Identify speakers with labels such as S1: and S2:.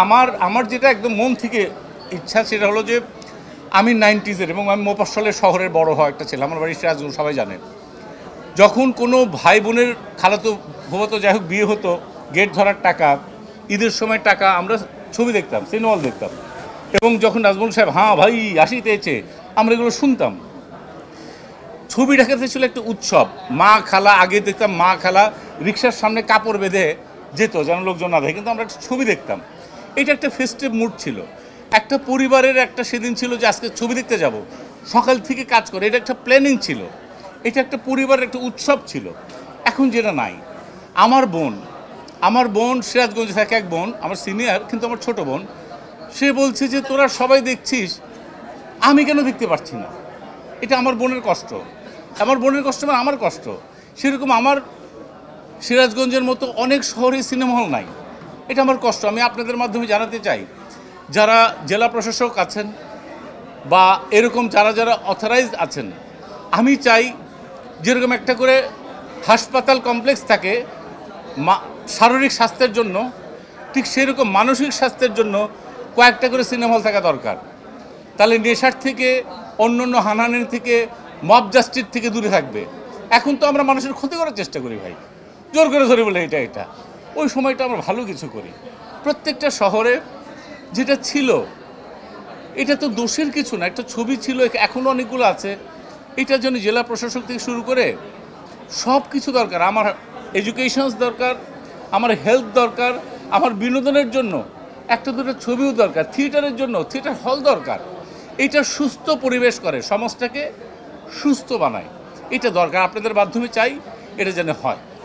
S1: আমার আমার যেটা একদম মন থেকে ইচ্ছা সেটা হলো যে আমি 90s-এর এবং আমি মফস্বলের শহরের বড় হওয়া একটা ছেলে, আমার বাড়ি সিরাজগঞ্জ, সবাই জানে। যখন কোনো ভাই বোনের খালাতো ফুফাতো যাই হোক বিয়ে হতো, গেট ধরার টাকা, ঈদের সময় টাকা, আমরা ছবি দেখতাম, সিনেমা হল দেখতাম। এবং যখন নাজমুল সাহেব হ্যাঁ ভাই আসিতেছে, আমরা এগুলো শুনতাম। ছবি দেখাতে ছিল একটা উৎসব। মা খালা, আগে দেখতাম মা খালা রিক্সার সামনে কাপড় বেঁধে যেত যেন লোকজন না দেখে, কিন্তু আমরা একটা ছবি দেখতাম। এটা একটা ফেস্টিভ মুড ছিল, একটা পরিবারের একটা সেদিন ছিল যে আজকে ছবি দেখতে যাব, সকাল থেকে কাজ করে, এটা একটা প্ল্যানিং ছিল, এটা একটা পরিবারের একটা উৎসব ছিল। এখন যেটা নাই। আমার বোন সিরাজগঞ্জে থাকে, এক বোন আমার সিনিয়র কিন্তু আমার ছোট বোন, সে বলছে যে তোরা সবাই দেখছিস, আমি কেন দেখতে পারছি না। এটা আমার বোনের কষ্ট, আমার বোনের কষ্ট মানে আমার কষ্ট। সেরকম আমার সিরাজগঞ্জের মতো অনেক শহরে সিনেমা হল নাই, এটা আমার কষ্ট। আমি আপনাদের মাধ্যমে জানাতে চাই, যারা জেলা প্রশাসক আছেন বা এরকম যারা যারা অথরাইজড আছেন, আমি চাই যেরকম একটা করে হাসপাতাল কমপ্লেক্স থাকে শারীরিক স্বাস্থ্যের জন্য, ঠিক সেরকম মানসিক স্বাস্থ্যের জন্য কয়েকটা করে সিনেমা হল থাকা দরকার। তাহলে নেশার থেকে, অন্য অন্য হানাহানির থেকে, মব জাস্টিস থেকে দূরে থাকবে। এখন তো আমরা মানুষের ক্ষতি করার চেষ্টা করি ভাই, জোর করে ধরে বলে এটা ওই সময়টা আমরা ভালো কিছু করি। প্রত্যেকটা শহরে যেটা ছিল, এটা তো দোষের কিছু না, একটা ছবি ছিল, এখনও অনেকগুলো আছে। এটার জন্য জেলা প্রশাসক থেকে শুরু করে সব কিছু দরকার। আমার এডুকেশনস দরকার, আমার হেলথ দরকার, আমার বিনোদনের জন্য একটা দুটো ছবিও দরকার, থিয়েটারের জন্য থিয়েটার হল দরকার। এটা সুস্থ পরিবেশ করে, সমাজটাকে সুস্থ বানায়, এটা দরকার। আপনাদের মাধ্যমে চাই এটা যেন হয়।